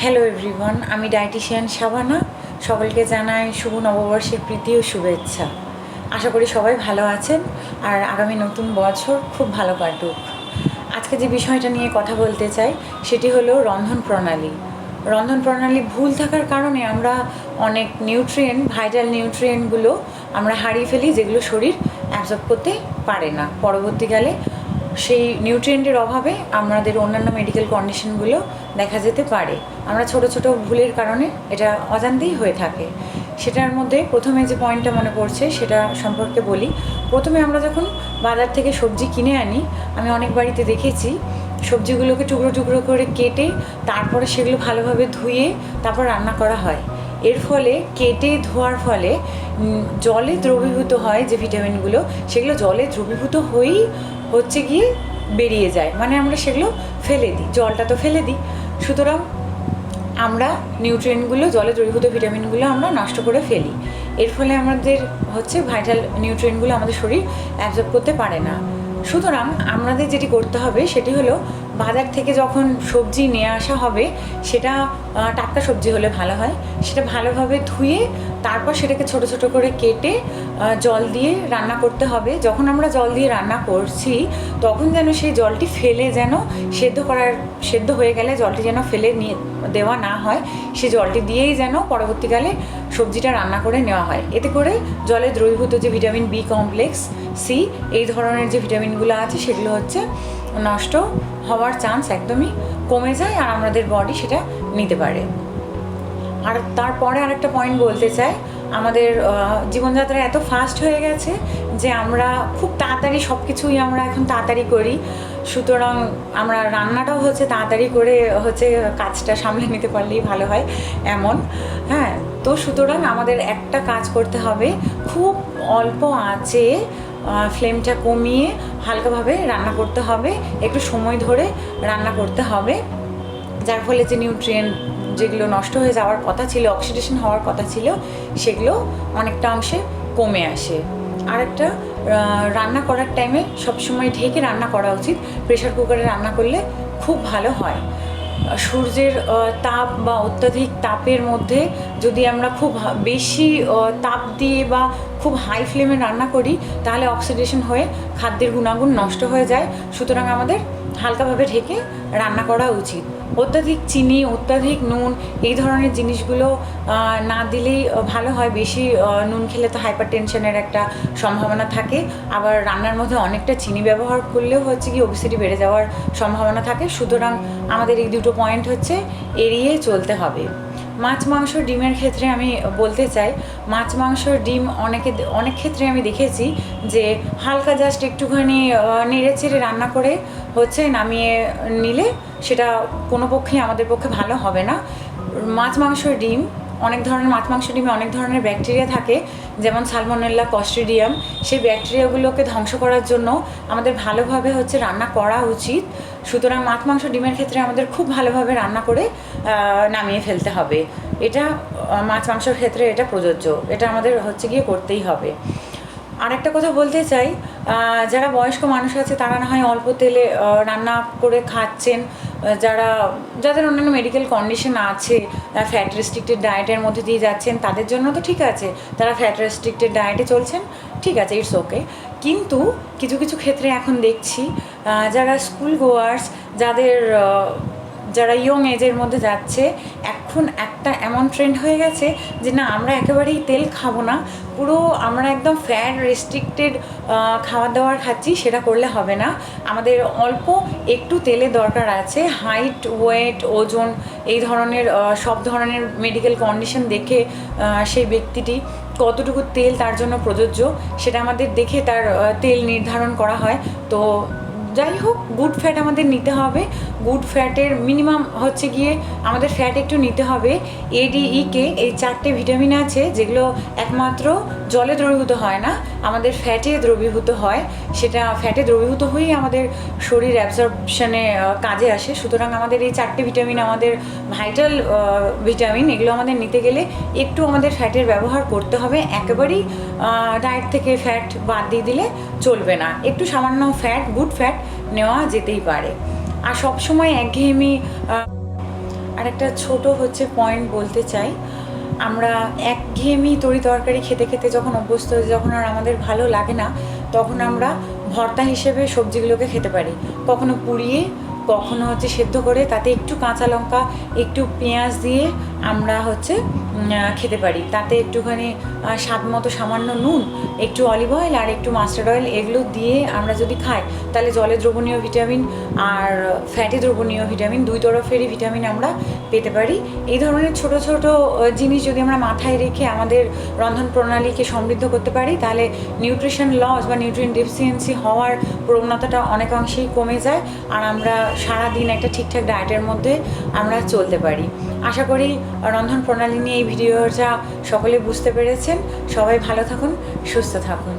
Hello everyone, আমি dietician Shabana. সকলকে জানাই শুভ নববর্ষের প্রীতি ও শুভেচ্ছা। আশা করি সবাই ভালো আছেন আর আগামী নতুন বছর খুব ভালো কাটুক। আজকে যে বিষয়টা নিয়ে কথা বলতে চাই সেটি হলো রন্ধন প্রণালী। রন্ধন প্রণালী ভুল থাকার কারণে আমরা অনেক নিউট্রিয়েন্ট, ভাইটাল নিউট্রিয়েন্টগুলো আমরা হারিয়ে ফেলি, যেগুলো শরীর অ্যাবজর্ব করতে পারে না। পরবর্তীকালে সেই নিউট্রিয়েন্টের অভাবে আমাদের অন্যান্য মেডিকেল কন্ডিশনগুলো দেখা যেতে পারে। আমরা ছোট ছোট ভুলের কারণে এটা অজান্তেই হয়ে থাকে। সেটার মধ্যে প্রথমে যে পয়েন্টটা মনে পড়ছে সেটা সম্পর্কে বলি। প্রথমে আমরা যখন বাজার থেকে সবজি কিনে আনি, আমি অনেক বাড়িতে দেখেছি সবজিগুলোকে টুকরো টুকরো করে কেটে তারপরে সেগুলো ভালোভাবে ধুয়ে তারপর রান্না করা হয়। এর ফলে কেটে ধোয়ার ফলে জলে দ্রবীভূত হয় যে ভিটামিনগুলো, সেগুলো জলে দ্রবীভূত হয়েই হচ্ছে গিয়ে বেরিয়ে যায়, মানে আমরা সেগুলো ফেলে দিই, জলটা তো ফেলে দিই। সুতরাং আমরা নিউট্রিয়েন্টগুলো, জলে দ্রবীভূত ভিটামিনগুলো আমরা নষ্ট করে ফেলি। এর ফলে আমাদের হচ্ছে ভাইটাল নিউট্রিয়েন্টগুলো আমাদের শরীর অ্যাবজর্ব করতে পারে না। সুতরাং আমাদের যেটি করতে হবে সেটি হলো, বাজার থেকে যখন সবজি নিয়ে আসা হবে, সেটা টাটকা সবজি হলে ভালো হয়, সেটা ভালোভাবে ধুয়ে তারপর সেটাকে ছোট ছোট করে কেটে জল দিয়ে রান্না করতে হবে। যখন আমরা জল দিয়ে রান্না করছি তখন যেন সেই জলটি ফেলে, যেন সেদ্ধ হয়ে গেলে জলটি যেন ফেলে নিয়ে দেওয়া না হয়, সে জলটি দিয়েই যেন পরবর্তীকালে সবজিটা রান্না করে নেওয়া হয়। এতে করে জলে দ্রবীভূত যে ভিটামিন বি কমপ্লেক্স, সি, এই ধরনের যে ভিটামিনগুলো আছে সেগুলো হচ্ছে নষ্ট হওয়ার চান্স একদমই কমে যায় আর আমাদের বডি সেটা নিতে পারে। আর তারপরে আরেকটা পয়েন্ট বলতে চাই, আমাদের জীবনযাত্রা এত ফাস্ট হয়ে গেছে যে আমরা খুব তাড়াতাড়ি সব কিছুই আমরা এখন তাড়াতাড়ি করি। সুতরাং আমরা রান্নাটাও হচ্ছে তাড়াতাড়ি করে হচ্ছে কাজটা সামলে নিতে পারলেই ভালো হয় এমন। হ্যাঁ, তো সুতরাং আমাদের একটা কাজ করতে হবে, খুব অল্প আঁচে ফ্লেমটা কমিয়ে হালকাভাবে রান্না করতে হবে, একটু সময় ধরে রান্না করতে হবে, যার ফলে যে নিউট্রিয়েন্ট যেগুলো নষ্ট হয়ে যাওয়ার কথা ছিল, অক্সিডেশন হওয়ার কথা ছিল, সেগুলো অনেকটা অংশে কমে আসে। আর একটা, রান্না করার টাইমে সবসময় ঢেকে রান্না করা উচিত। প্রেশার কুকারে রান্না করলে খুব ভালো হয়। সূর্যের তাপ বা অত্যাধিক তাপের মধ্যে যদি আমরা খুব বেশি তাপ দিয়ে বা খুব হাই ফ্লেমে রান্না করি, তাহলে অক্সিডেশন হয়ে খাদ্যের গুণাগুণ নষ্ট হয়ে যায়। সুতরাং আমাদের হালকাভাবে ঢেকে রান্না করা উচিত। অত্যাধিক চিনি, অত্যাধিক নুন, এই ধরনের জিনিসগুলো না দিলেই ভালো হয়। বেশি নুন খেলে তো হাইপার টেনশনের একটা সম্ভাবনা থাকে, আবার রান্নার মধ্যে অনেকটা চিনি ব্যবহার করলেও হচ্ছে কি ওবেসিটি বেড়ে যাওয়ার সম্ভাবনা থাকে। সুতরাং আমাদের এই দুটো পয়েন্ট হচ্ছে এড়িয়ে চলতে হবে। মাছ, মাংস, ডিমের ক্ষেত্রে আমি বলতে চাই, মাছ, মাংস, ডিম অনেক ক্ষেত্রে আমি দেখেছি যে হালকা জাস্ট একটুখানি নেড়ে চেড়ে রান্না করে হচ্ছে নামিয়ে নিলে সেটা কোনো পক্ষেই আমাদের পক্ষে ভালো হবে না। মাছ, মাংস, ডিম, অনেক ধরনের মাছ, মাংস, ডিমে অনেক ধরনের ব্যাকটেরিয়া থাকে, যেমন সালমোনেলা, ক্লস্ট্রিডিয়াম। সেই ব্যাকটেরিয়াগুলোকে ধ্বংস করার জন্য আমাদের ভালোভাবে হচ্ছে রান্না করা উচিত। সুতরাং মাছ, মাংস, ডিমের ক্ষেত্রে আমাদের খুব ভালোভাবে রান্না করে নামিয়ে ফেলতে হবে। এটা মাছ, মাংসের ক্ষেত্রে এটা প্রযোজ্য, এটা আমাদের হচ্ছে গিয়ে করতেই হবে। আরেকটা কথা বলতে চাই, যারা বয়স্ক মানুষ আছে তারা না হয় অল্প তেলে রান্না করে খাচ্ছেন, যাদের অন্যান্য মেডিকেল কন্ডিশন আছে, ফ্যাট রেস্ট্রিক্টেড ডায়েটের মধ্যে দিয়ে যাচ্ছেন, তাদের জন্য তো ঠিক আছে, তারা ফ্যাট রেস্ট্রিক্টেড ডায়েটে চলছেন, ঠিক আছে, ইটস ওকে। কিন্তু কিছু কিছু ক্ষেত্রে এখন দেখছি যারা স্কুল গোয়ার্স, যারা ইয়ং এজের মধ্যে যাচ্ছে, এখন একটা এমন ট্রেন্ড হয়ে গেছে যে না, আমরা একেবারেই তেল খাবো না, পুরো আমরা একদম ফ্যাট রেস্ট্রিক্টেড খাওয়া দাওয়ার খাচ্ছি। সেটা করলে হবে না, আমাদের অল্প একটু তেলের দরকার আছে। হাইট, ওয়েট, ওজন, এই ধরনের সব ধরনের মেডিকেল কন্ডিশন দেখে সেই ব্যক্তিটি কতটুকু তেল তার জন্য প্রযোজ্য সেটা আমাদের দেখে তার তেল নির্ধারণ করা হয়। তো যাই হোক, গুড ফ্যাট আমাদের নিতে হবে। গুড ফ্যাটের মিনিমাম হচ্ছে গিয়ে আমাদের ফ্যাট একটু নিতে হবে। এডিইকে, এই 4টে ভিটামিন আছে যেগুলো একমাত্র জলে দ্রবীভূত হয় না, আমাদের ফ্যাটে দ্রবীভূত হয়। সেটা ফ্যাটে দ্রবীভূত হয়েই আমাদের শরীর অ্যাবজর্পশনে কাজে আসে। সুতরাং আমাদের এই 4টে ভিটামিন আমাদের ভাইটাল ভিটামিন, এগুলো আমাদের নিতে গেলে একটু আমাদের ফ্যাটের ব্যবহার করতে হবে। একেবারেই ডায়েট থেকে ফ্যাট বাদ দিয়ে দিলে চলবে না, একটু সামান্য ফ্যাট, গুড ফ্যাট নেওয়া যেতেই পারে। আর সবসময় একঘেয়েমি আর একটা ছোট হচ্ছে পয়েন্ট বলতে চাই, আমরা একঘেয়েমি তরি তরকারি খেতে খেতে যখন অভ্যস্ত হই, যখন আর আমাদের ভালো লাগে না, তখন আমরা ভর্তা হিসেবে সবজিগুলোকে খেতে পারি, কখনো পুড়িয়ে, কখনো হচ্ছে সেদ্ধ করে, তাতে একটু কাঁচা লঙ্কা, একটু পেঁয়াজ দিয়ে আমরা হচ্ছে খেতে পারি। তাতে একটুখানি স্বাদ মতো সামান্য নুন, একটু অলিভ অয়েল আর একটু মাস্টার্ড অয়েল, এগুলো দিয়ে আমরা যদি খাই, তাহলে জলে দ্রবণীয় ভিটামিন আর ফ্যাটি দ্রবণীয় ভিটামিন, দুই তরফেরই ভিটামিন আমরা পেতে পারি। এই ধরনের ছোট ছোট জিনিস যদি আমরা মাথায় রেখে আমাদের রন্ধন প্রণালীকে সমৃদ্ধ করতে পারি, তাহলে নিউট্রিশন লস বা নিউট্রিয়েন্ট ডেফিসিয়েন্সি হওয়ার প্রবণতাটা অনেকাংশেই কমে যায়, আর আমরা সারাদিন একটা ঠিকঠাক ডায়েটের মধ্যে আমরা চলতে পারি। আশা করি রন্ধন প্রণালী নিয়ে এই ভিডিওটা সকলে বুঝতে পেরেছেন। সবাই ভালো থাকুন, সুস্থ থাকুন।